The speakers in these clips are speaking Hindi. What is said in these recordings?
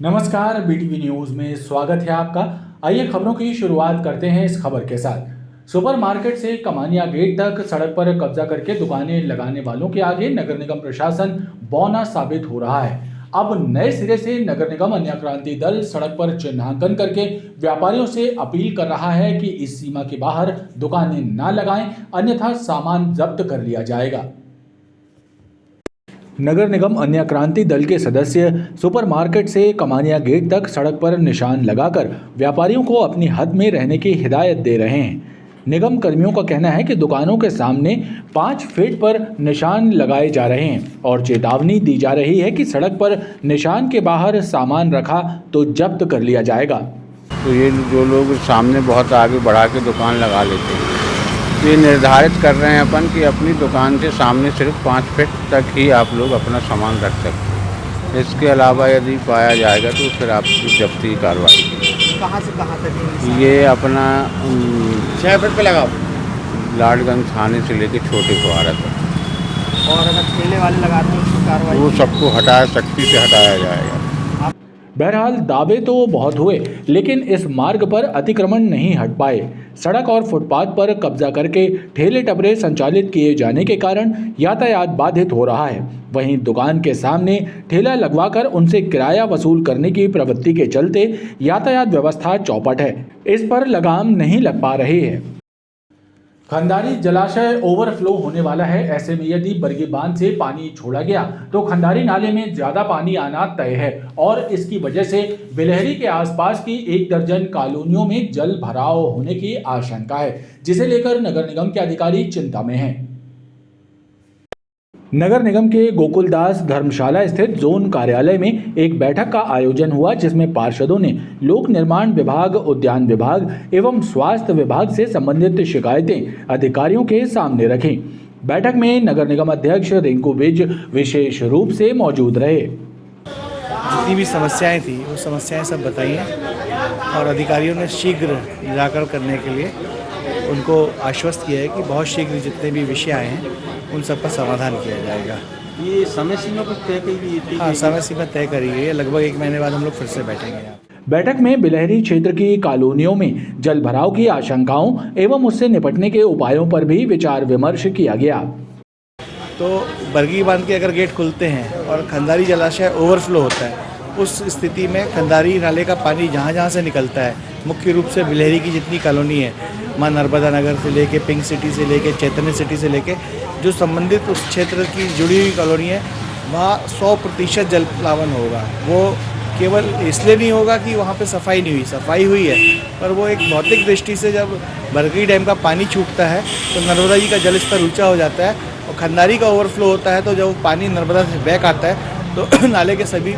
नमस्कार, बीटीवी न्यूज में स्वागत है आपका। आइए खबरों की शुरुआत करते हैं इस खबर के साथ। सुपरमार्केट से कमानिया गेट तक सड़क पर कब्जा करके दुकानें लगाने वालों के आगे नगर निगम प्रशासन बौना साबित हो रहा है। अब नए सिरे से नगर निगम अन्य क्रांति दल सड़क पर चिन्हांकन करके व्यापारियों से अपील कर रहा है कि इस सीमा के बाहर दुकानें न लगाएं, अन्यथा सामान जब्त कर लिया जाएगा। नगर निगम अन्य क्रांति दल के सदस्य सुपरमार्केट से कमानिया गेट तक सड़क पर निशान लगाकर व्यापारियों को अपनी हद में रहने की हिदायत दे रहे हैं। निगम कर्मियों का कहना है कि दुकानों के सामने 5 फीट पर निशान लगाए जा रहे हैं और चेतावनी दी जा रही है कि सड़क पर निशान के बाहर सामान रखा तो जब्त कर लिया जाएगा। तो ये जो लोग सामने बहुत आगे बढ़ा के दुकान लगा लेते हैं, ये निर्धारित कर रहे हैं अपन कि अपनी दुकान के सामने सिर्फ 5 फीट तक ही आप लोग अपना सामान रख सकते हैं। इसके अलावा यदि पाया जाएगा तो फिर आपकी जब्ती की कार्रवाई। कहाँ से कहाँ तक ये अपना 6 फीट पे लगाओ, लाडगंज थाने से लेकर छोटे फुहारा तक, और अगर ठेले वाले लगाते हैं उसकी कार्रवाई वो सबको हटाया, सख्ती से हटाया जाएगा। बहरहाल दावे तो बहुत हुए, लेकिन इस मार्ग पर अतिक्रमण नहीं हट पाए। सड़क और फुटपाथ पर कब्जा करके ठेले टपरे संचालित किए जाने के कारण यातायात बाधित हो रहा है। वहीं दुकान के सामने ठेला लगवाकर उनसे किराया वसूल करने की प्रवृत्ति के चलते यातायात व्यवस्था चौपट है। इस पर लगाम नहीं लग पा रही है। खंडारी जलाशय ओवरफ्लो होने वाला है। ऐसे में यदि बरगी बांध से पानी छोड़ा गया तो खंडारी नाले में ज्यादा पानी आना तय है और इसकी वजह से बिलहरी के आसपास की 1 दर्जन कॉलोनियों में जल भराव होने की आशंका है, जिसे लेकर नगर निगम के अधिकारी चिंता में हैं। नगर निगम के गोकुलदास धर्मशाला स्थित जोन कार्यालय में एक बैठक का आयोजन हुआ, जिसमें पार्षदों ने लोक निर्माण विभाग, उद्यान विभाग एवं स्वास्थ्य विभाग से संबंधित शिकायतें अधिकारियों के सामने रखी। बैठक में नगर निगम अध्यक्ष रिंकू विज विशेष रूप से मौजूद रहे। जितनी भी समस्याएं थी वो समस्याएं सब बताई हैं और अधिकारियों ने शीघ्र निराकरण करने के लिए उनको आश्वस्त किया है कि बहुत शीघ्र जितने भी विषय आए हैं उन सब का समाधान किया जाएगा। ये समय सीमा कुछ तय की गई थी? हाँ, समय सीमा तय करी गई है। लगभग 1 महीने बाद हम लोग फिर से बैठेंगे यहाँ। बैठक में बिलहरी क्षेत्र की कॉलोनियों में जल भराव की आशंकाओं एवं उससे निपटने के उपायों पर भी विचार विमर्श किया गया। तो बरगी बांध के अगर गेट खुलते हैं और खंडारी जलाशय ओवरफ्लो होता है, उस स्थिति में खंडारी नाले का पानी जहाँ जहाँ से निकलता है, मुख्य रूप से बिलहरी की जितनी कॉलोनी है, माँ नर्मदा नगर से लेके पिंक सिटी से लेके चैतन्य सिटी से लेके जो संबंधित उस क्षेत्र की जुड़ी हुई कॉलोनी है, वहाँ 100% जल प्लावन होगा। वो केवल इसलिए नहीं होगा कि वहाँ पे सफाई नहीं हुई, सफाई हुई है, पर वो एक भौतिक दृष्टि से जब बरगी डैम का पानी छूटता है तो नर्मदा जी का जल स्तर ऊँचा हो जाता है और खंडारी का ओवरफ्लो होता है, तो जब पानी नर्मदा से बैक आता है तो नाले के सभी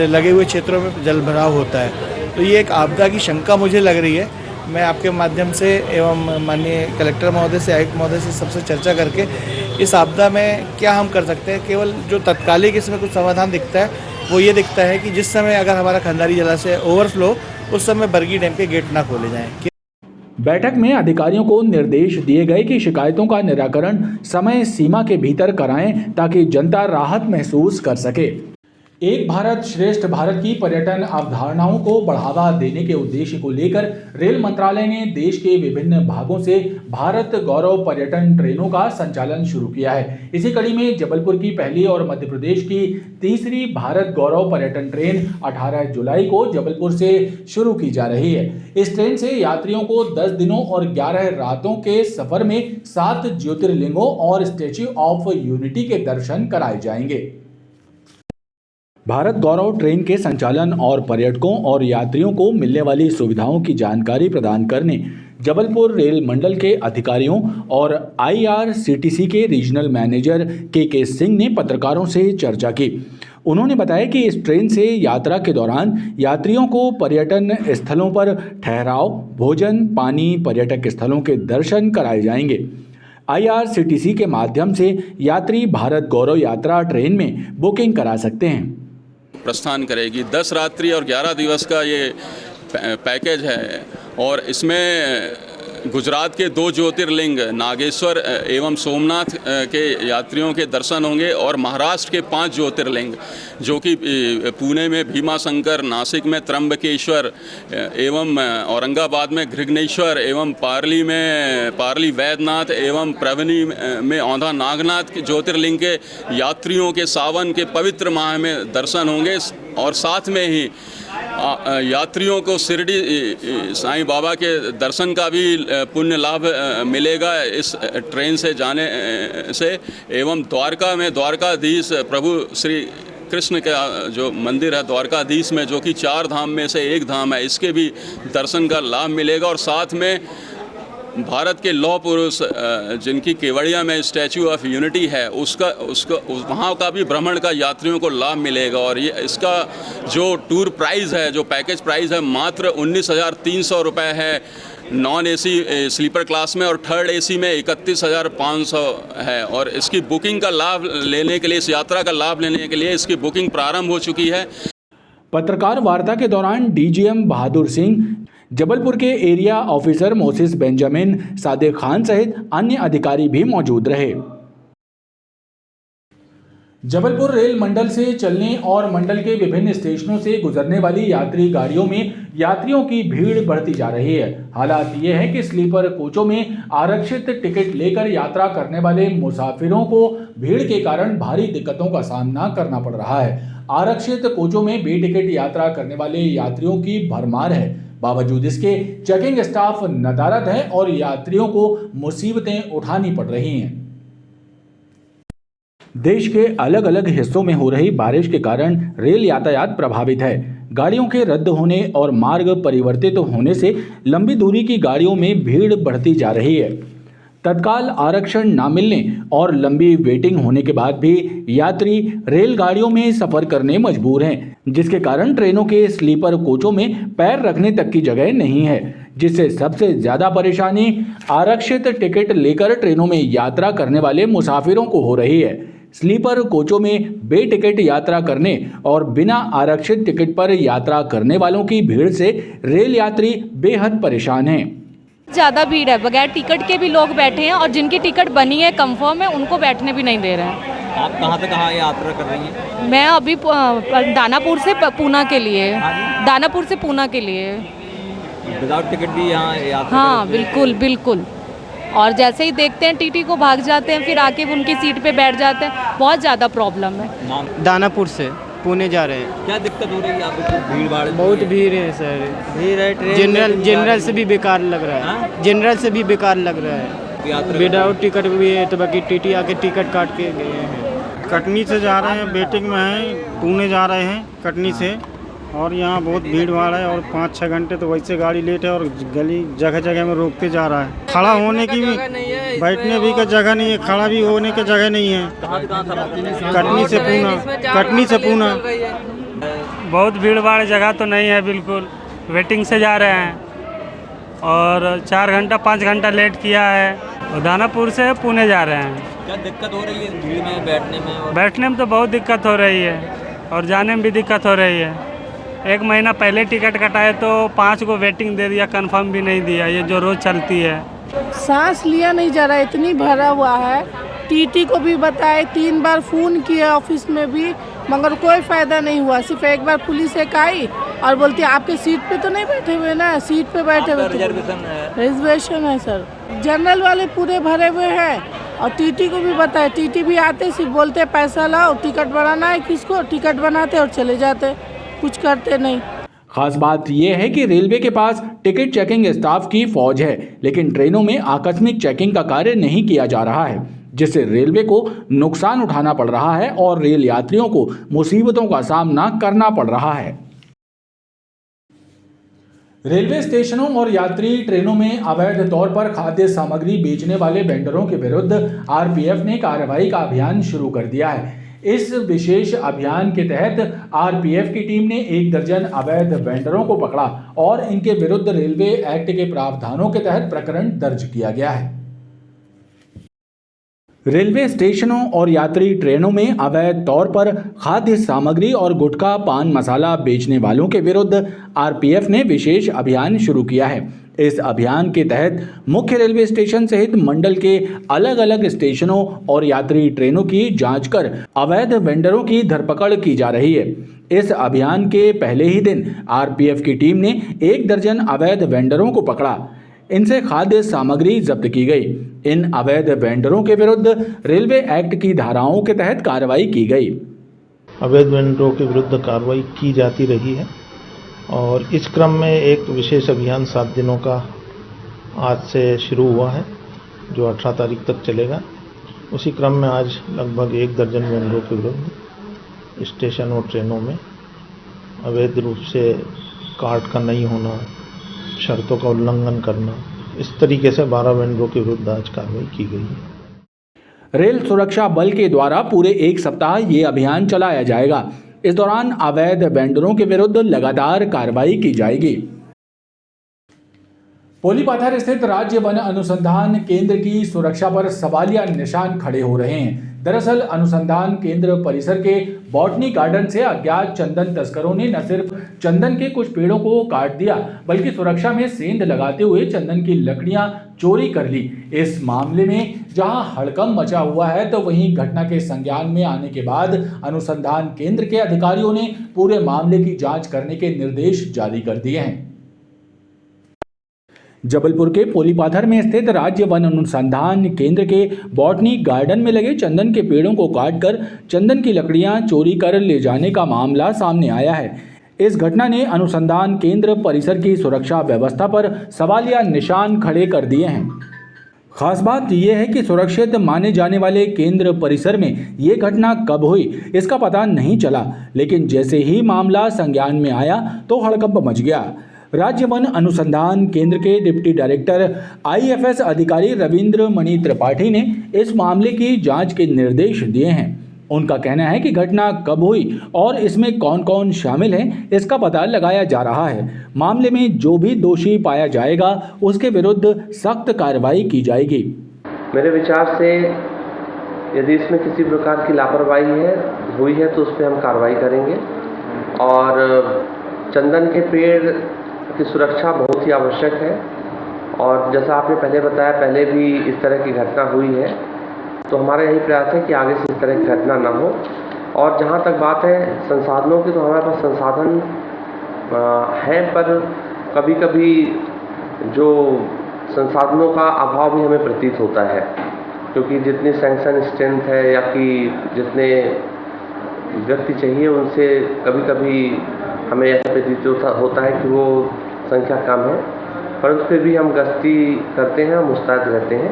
लगे हुए क्षेत्रों में जल भराव होता है। तो ये एक आपदा की शंका मुझे लग रही है। मैं आपके माध्यम से एवं माननीय कलेक्टर महोदय से, आयुक्त महोदय से सबसे चर्चा करके इस आपदा में क्या हम कर सकते हैं। केवल जो तत्कालिक इसमें कुछ समाधान दिखता है वो ये दिखता है कि जिस समय अगर हमारा खंडारी जलाशय ओवरफ्लो, उस समय बरगी डैम के गेट ना खोले जाएँ। बैठक में अधिकारियों को निर्देश दिए गए कि शिकायतों का निराकरण समय सीमा के भीतर कराएं ताकि जनता राहत महसूस कर सके। एक भारत श्रेष्ठ भारत की पर्यटन अवधारणाओं को बढ़ावा देने के उद्देश्य को लेकर रेल मंत्रालय ने देश के विभिन्न भागों से भारत गौरव पर्यटन ट्रेनों का संचालन शुरू किया है। इसी कड़ी में जबलपुर की पहली और मध्य प्रदेश की तीसरी भारत गौरव पर्यटन ट्रेन 18 जुलाई को जबलपुर से शुरू की जा रही है। इस ट्रेन से यात्रियों को 10 दिनों और 11 रातों के सफर में 7 ज्योतिर्लिंगों और स्टैच्यू ऑफ यूनिटी के दर्शन कराए जाएंगे। भारत गौरव ट्रेन के संचालन और पर्यटकों और यात्रियों को मिलने वाली सुविधाओं की जानकारी प्रदान करने जबलपुर रेल मंडल के अधिकारियों और IRCTC के रीजनल मैनेजर के सिंह ने पत्रकारों से चर्चा की। उन्होंने बताया कि इस ट्रेन से यात्रा के दौरान यात्रियों को पर्यटन स्थलों पर ठहराव, भोजन, पानी, पर्यटक स्थलों के दर्शन कराए जाएंगे। IRCTC के माध्यम से यात्री भारत गौरव यात्रा ट्रेन में बुकिंग करा सकते हैं। प्रस्थान करेगी। 10 रात्रि और 11 दिवस का ये पैकेज है और इसमें गुजरात के 2 ज्योतिर्लिंग नागेश्वर एवं सोमनाथ के यात्रियों के दर्शन होंगे और महाराष्ट्र के 5 ज्योतिर्लिंग जो कि पुणे में भीमाशंकर, नासिक में त्र्यंबकेश्वर एवं औरंगाबाद में घृग्नेश्वर एवं पार्ली वैद्यनाथ एवं प्रवनी में औंधा नागनाथ के ज्योतिर्लिंग के यात्रियों के सावन के पवित्र माह में दर्शन होंगे और साथ में ही यात्रियों को शिरडी साईं बाबा के दर्शन का भी पुण्य लाभ मिलेगा इस ट्रेन से जाने से। एवं द्वारका में द्वारकाधीश प्रभु श्री कृष्ण का जो मंदिर है द्वारकाधीश में, जो कि 4 धाम में से एक धाम है, इसके भी दर्शन का लाभ मिलेगा। और साथ में भारत के लौह पुरुष जिनकी केवड़िया में स्टैचू ऑफ यूनिटी है वहाँ का भी भ्रमण का यात्रियों को लाभ मिलेगा। और ये इसका जो टूर प्राइस है, जो पैकेज प्राइस है, मात्र 19,300 रुपये है नॉन एसी स्लीपर क्लास में, और थर्ड एसी में 31,500 है। और इसकी बुकिंग का लाभ लेने के लिए, इस यात्रा का लाभ लेने के लिए इसकी बुकिंग प्रारंभ हो चुकी है। पत्रकार वार्ता के दौरान डीजीएम बहादुर सिंह, जबलपुर के area officer Moses Benjamin, Sadiq Khan सहित अन्य अधिकारी भी मौजूद रहे। जबलपुर रेल मंडल से चलने और मंडल के विभिन्न स्टेशनों से गुजरने वाली यात्री गाड़ियों में यात्रियों की भीड़ बढ़ती जा रही है। हालात ये है कि स्लीपर कोचों में आरक्षित टिकट लेकर यात्रा करने वाले मुसाफिरों को भीड़ के कारण भारी दिक्कतों का सामना करना पड़ रहा है। आरक्षित कोचों में बेटिकट यात्रा करने वाले यात्रियों की भरमार है। बावजूद इसके चेकिंग स्टाफ नदारद है और यात्रियों को मुसीबतें उठानी पड़ रही हैं। देश के अलग अलग हिस्सों में हो रही बारिश के कारण रेल यातायात प्रभावित है। गाड़ियों के रद्द होने और मार्ग परिवर्तित होने से लंबी दूरी की गाड़ियों में भीड़ बढ़ती जा रही है। तत्काल आरक्षण न मिलने और लंबी वेटिंग होने के बाद भी यात्री रेलगाड़ियों में सफर करने मजबूर हैं, जिसके कारण ट्रेनों के स्लीपर कोचों में पैर रखने तक की जगह नहीं है, जिससे सबसे ज्यादा परेशानी आरक्षित टिकट लेकर ट्रेनों में यात्रा करने वाले मुसाफिरों को हो रही है। स्लीपर कोचों में बेटिकट यात्रा करने और बिना आरक्षित टिकट पर यात्रा करने वालों की भीड़ से रेल यात्री बेहद परेशान हैं। ज़्यादा भीड़ है, बगैर टिकट के भी लोग बैठे हैं और जिनकी टिकट बनी है, कंफर्म है, उनको बैठने भी नहीं दे रहे हैं। आप कहाँ से कहाँ यात्रा कर रही हैं? मैं अभी दानापुर से पूना के लिए, दानापुर से पूना के लिए विदाउट टिकट भी यहाँ यात्रा? हाँ बिल्कुल बिल्कुल। और जैसे ही देखते हैं टीटी को भाग जाते हैं, फिर आके उनकी सीट पे बैठ जाते हैं। बहुत ज़्यादा प्रॉब्लम है। दानापुर से पुणे जा रहे हैं। क्या दिक्कत हो रही है आपको? भीड़ भाड़ बहुत भीड़ है सर। भीड़ है। जनरल से भी बेकार लग रहा है। जनरल से भी बेकार लग रहा है। विदाउट टिकट भी है तो बाकी टीटी आके टिकट काट के गए हैं। कटनी से जा रहे हैं, वेटिंग में हैं। पुणे जा रहे हैं कटनी से, और यहाँ बहुत भीड़ भाड़ है और 5-6 घंटे तो वैसे गाड़ी लेट है और गली जगह जगह में रोकते जा रहा है। खड़ा होने की भी, बैठने भी का जगह नहीं है, खड़ा भी होने की जगह नहीं है। कटनी से पूना, कटनी से पूना बहुत भीड़ भाड़ जगह तो नहीं है। बिल्कुल वेटिंग से जा रहे हैं और 4 घंटा 5 घंटा लेट किया है और दानापुर से पुणे जा रहे हैं। क्या दिक्कत हो रही है भीड़ में बैठने में? बैठने में तो बहुत दिक्कत हो रही है और जाने में भी दिक्कत हो रही है। 1 महीना पहले टिकट कटाए तो 5 को वेटिंग दे दिया, कंफर्म भी नहीं दिया। ये जो रोज़ चलती है, सांस लिया नहीं जा रहा, इतनी भरा हुआ है। टीटी को भी बताए, 3 बार फ़ोन किया ऑफिस में भी, मगर कोई फ़ायदा नहीं हुआ। सिर्फ एक बार पुलिस एक आई और बोलती है आपके सीट पे तो नहीं बैठे हुए ना, सीट पे बैठे हुए। रिजर्वेशन है सर। जनरल वाले पूरे भरे हुए हैं और टीटी को भी बताए, टीटी भी आते सिर्फ बोलते पैसा लाओ, टिकट बनाना है किसको, टिकट बनाते और चले जाते, कुछ करते नहीं। खास बात यह है कि रेलवे के पास टिकट चेकिंग स्टाफ की फौज है, लेकिन ट्रेनों में आकस्मिक चेकिंग का कार्य नहीं किया जा रहा है, जिससे रेलवे को नुकसान उठाना पड़ रहा है और रेल यात्रियों को मुसीबतों का सामना करना पड़ रहा है। रेलवे स्टेशनों और यात्री ट्रेनों में अवैध तौर पर खाद्य सामग्री बेचने वाले वेंडरों के विरुद्ध आरपीएफ ने कार्रवाई का अभियान शुरू कर दिया है। इस विशेष अभियान के तहत आरपीएफ की टीम ने 1 दर्जन अवैध वेंडरों को पकड़ा और इनके विरुद्ध रेलवे एक्ट के प्रावधानों के तहत प्रकरण दर्ज किया गया है। रेलवे स्टेशनों और यात्री ट्रेनों में अवैध तौर पर खाद्य सामग्री और गुटखा पान मसाला बेचने वालों के विरुद्ध आरपीएफ ने विशेष अभियान शुरू किया है। इस अभियान के तहत मुख्य रेलवे स्टेशन सहित मंडल के अलग अलग स्टेशनों और यात्री ट्रेनों की जांच कर अवैध वेंडरों की धरपकड़ की जा रही है। इस अभियान के पहले ही दिन आरपीएफ की टीम ने 1 दर्जन अवैध वेंडरों को पकड़ा। इनसे खाद्य सामग्री जब्त की गई। इन अवैध वेंडरों के विरुद्ध रेलवे एक्ट की धाराओं के तहत कार्रवाई की गई। अवैध वेंडरों के विरुद्ध कार्रवाई की जाती रही है और इस क्रम में एक विशेष अभियान 7 दिनों का आज से शुरू हुआ है जो 18 तारीख तक चलेगा। उसी क्रम में आज लगभग 1 दर्जन वेंडरों के विरुद्ध स्टेशन और ट्रेनों में अवैध रूप से कार्ड का नहीं होना, शर्तों का उल्लंघन करना, इस तरीके से 12 वेंडरों के विरुद्ध आज कार्रवाई की गई है। रेल सुरक्षा बल के द्वारा पूरे 1 सप्ताह ये अभियान चलाया जाएगा। इस दौरान अवैध वेंडरों के विरुद्ध लगातार कार्रवाई की जाएगी। पोलीपाथर स्थित राज्य वन अनुसंधान केंद्र की सुरक्षा पर सवालिया निशान खड़े हो रहे हैं। दरअसल अनुसंधान केंद्र परिसर के बॉटनी गार्डन से अज्ञात चंदन तस्करों ने न सिर्फ चंदन के कुछ पेड़ों को काट दिया बल्कि सुरक्षा में सेंध लगाते हुए चंदन की लकड़ियां चोरी कर ली। इस मामले में जहां हड़कंप मचा हुआ है तो वहीं घटना के संज्ञान में आने के बाद अनुसंधान केंद्र के अधिकारियों ने पूरे मामले की जांच करने के निर्देश जारी कर दिए हैं। जबलपुर के पोलीपाथर में स्थित राज्य वन अनुसंधान केंद्र के बॉटनी गार्डन में लगे चंदन के पेड़ों को काटकर चंदन की लकड़ियां चोरी कर ले जाने का मामला सामने आया है। इस घटना ने अनुसंधान केंद्र परिसर की सुरक्षा व्यवस्था पर सवालिया निशान खड़े कर दिए हैं। खास बात यह है कि सुरक्षित माने जाने वाले केंद्र परिसर में ये घटना कब हुई इसका पता नहीं चला, लेकिन जैसे ही मामला संज्ञान में आया तो हड़कंप मच गया। राज्य वन अनुसंधान केंद्र के डिप्टी डायरेक्टर आईएफएस अधिकारी रविंद्र मणि त्रिपाठी ने इस मामले की जांच के निर्देश दिए हैं। उनका कहना है कि घटना कब हुई और इसमें कौन कौन शामिल है इसका पता लगाया जा रहा है। मामले में जो भी दोषी पाया जाएगा उसके विरुद्ध सख्त कार्रवाई की जाएगी। मेरे विचार से यदि इसमें किसी प्रकार की लापरवाही हुई है तो उस पर हम कार्रवाई करेंगे और चंदन के पेड़ की सुरक्षा बहुत ही आवश्यक है और जैसा आपने पहले बताया पहले भी इस तरह की घटना हुई है तो हमारा यही प्रयास है कि आगे से इस तरह की घटना ना हो। और जहाँ तक बात है संसाधनों की तो हमारे पास संसाधन है पर कभी कभी जो संसाधनों का अभाव भी हमें प्रतीत होता है क्योंकि जितनी सैंक्शन स्ट्रेंथ है या कि जितने व्यक्ति चाहिए उनसे कभी कभी हमें ऐसा प्रतीत होता है कि वो संख्या कम है, परंतु फिर भी हम गश्ती करते हैं, मुस्तैद रहते हैं।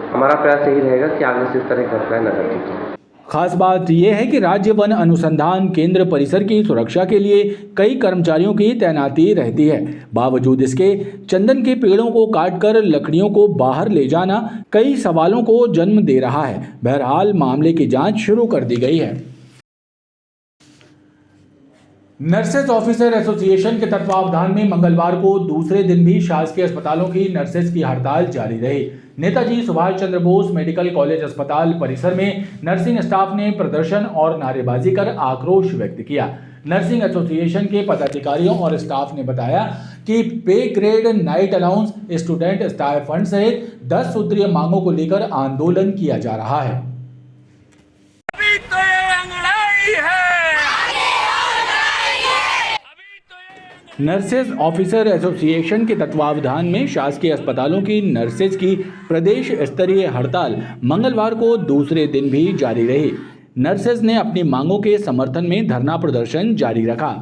हमारा प्रयास यही रहेगा कि आगे से इस तरह की घटनाएं न घटित हों। खास बात यह है कि राज्य वन अनुसंधान केंद्र परिसर की सुरक्षा के लिए कई कर्मचारियों की तैनाती रहती है। बावजूद इसके चंदन के पेड़ों को काटकर लकड़ियों को बाहर ले जाना कई सवालों को जन्म दे रहा है। बहरहाल मामले की जांच शुरू कर दी गई है। नर्सेज ऑफिसर एसोसिएशन के तत्वावधान में मंगलवार को दूसरे दिन भी शासकीय अस्पतालों की नर्सेज की हड़ताल जारी रही। नेताजी सुभाष चंद्र बोस मेडिकल कॉलेज अस्पताल परिसर में नर्सिंग स्टाफ ने प्रदर्शन और नारेबाजी कर आक्रोश व्यक्त किया। नर्सिंग एसोसिएशन के पदाधिकारियों और स्टाफ ने बताया कि पे grade, night allowance, student stipend सहित 10 सूत्रीय मांगों को लेकर आंदोलन किया जा रहा है। नर्सेज ऑफिसर एसोसिएशन के तत्वावधान में शासकीय अस्पतालों की नर्सेज की प्रदेश स्तरीय हड़ताल मंगलवार को दूसरे दिन भी जारी रही। नर्सेज ने अपनी मांगों के समर्थन में धरना प्रदर्शन जारी रखा।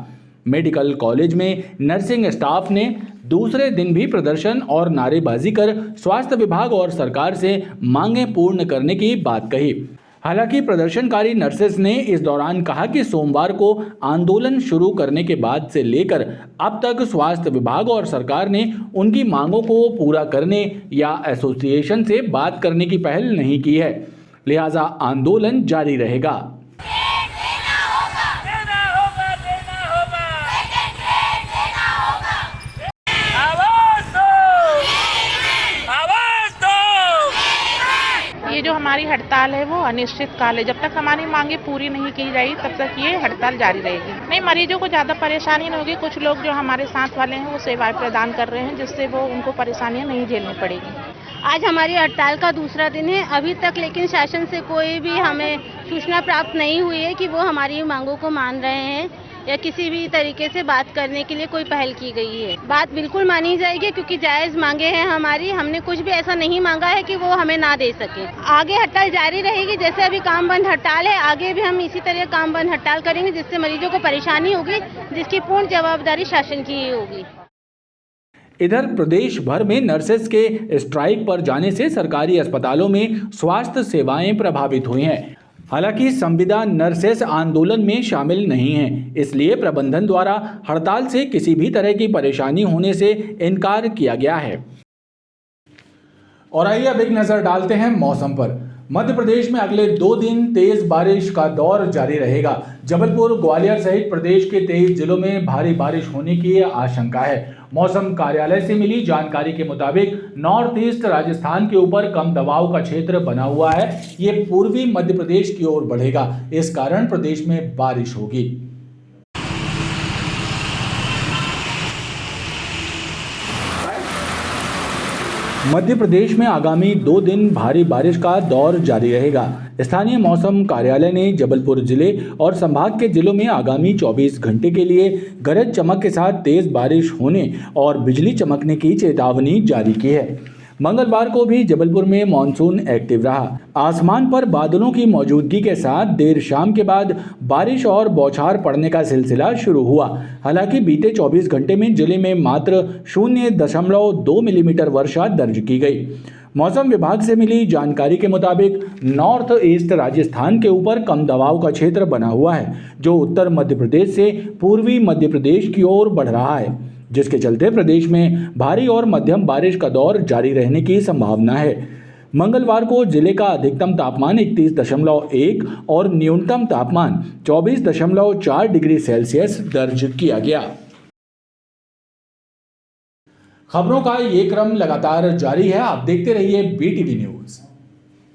मेडिकल कॉलेज में नर्सिंग स्टाफ ने दूसरे दिन भी प्रदर्शन और नारेबाजी कर स्वास्थ्य विभाग और सरकार से मांगें पूर्ण करने की बात कही। हालांकि प्रदर्शनकारी नर्सेज ने इस दौरान कहा कि सोमवार को आंदोलन शुरू करने के बाद से लेकर अब तक स्वास्थ्य विभाग और सरकार ने उनकी मांगों को पूरा करने या एसोसिएशन से बात करने की पहल नहीं की है, लिहाजा आंदोलन जारी रहेगा। ये जो हमारी हड़ताल हड़ताल है वो अनिश्चित काल है। जब तक हमारी मांगे पूरी नहीं की जाएगी तब तक ये हड़ताल जारी रहेगी। नहीं, मरीजों को ज़्यादा परेशानी नहीं होगी। कुछ लोग जो हमारे साथ वाले हैं वो सेवाएं प्रदान कर रहे हैं, जिससे वो उनको परेशानियां नहीं झेलनी पड़ेगी। आज हमारी हड़ताल का दूसरा दिन है अभी तक, लेकिन शासन से कोई भी हमें सूचना प्राप्त नहीं हुई है कि वो हमारी मांगों को मान रहे हैं या किसी भी तरीके से बात करने के लिए कोई पहल की गई है। बात बिल्कुल मानी जाएगी क्योंकि जायज़ मांगे हैं हमारी। हमने कुछ भी ऐसा नहीं मांगा है कि वो हमें ना दे सके। आगे हड़ताल जारी रहेगी। जैसे अभी काम बंद हड़ताल है, आगे भी हम इसी तरह काम बंद हड़ताल करेंगे, जिससे मरीजों को परेशानी होगी, जिसकी पूर्ण जवाबदारी शासन की ही होगी। इधर प्रदेश भर में नर्सेस के स्ट्राइक पर जाने से सरकारी अस्पतालों में स्वास्थ्य सेवाएं प्रभावित हुई हैं। हालांकि संविदा नर्सेस आंदोलन में शामिल नहीं हैं, इसलिए प्रबंधन द्वारा हड़ताल से किसी भी तरह की परेशानी होने से इनकार किया गया है। और आइए अब एक नजर डालते हैं मौसम पर। मध्य प्रदेश में अगले 2 दिन तेज बारिश का दौर जारी रहेगा। जबलपुर, ग्वालियर सहित प्रदेश के 23 जिलों में भारी बारिश होने की आशंका है। मौसम कार्यालय से मिली जानकारी के मुताबिक नॉर्थ ईस्ट राजस्थान के ऊपर कम दबाव का क्षेत्र बना हुआ है। ये पूर्वी मध्य प्रदेश की ओर बढ़ेगा, इस कारण प्रदेश में बारिश होगी। मध्य प्रदेश में आगामी 2 दिन भारी बारिश का दौर जारी रहेगा। स्थानीय मौसम कार्यालय ने जबलपुर जिले और संभाग के जिलों में आगामी 24 घंटे के लिए गरज चमक के साथ तेज बारिश होने और बिजली चमकने की चेतावनी जारी की है। मंगलवार को भी जबलपुर में मानसून एक्टिव रहा। आसमान पर बादलों की मौजूदगी के साथ देर शाम के बाद बारिश और बौछार पड़ने का सिलसिला शुरू हुआ। हालांकि बीते 24 घंटे में जिले में मात्र 0.2 मिलीमीटर वर्षा दर्ज की गई। मौसम विभाग से मिली जानकारी के मुताबिक नॉर्थ ईस्ट राजस्थान के ऊपर कम दबाव का क्षेत्र बना हुआ है, जो उत्तर मध्य प्रदेश से पूर्वी मध्य प्रदेश की ओर बढ़ रहा है, जिसके चलते प्रदेश में भारी और मध्यम बारिश का दौर जारी रहने की संभावना है। मंगलवार को जिले का अधिकतम तापमान 31.1 और न्यूनतम तापमान 24.4 डिग्री सेल्सियस दर्ज किया गया। खबरों का ये क्रम लगातार जारी है। आप देखते रहिए BTV न्यूज़।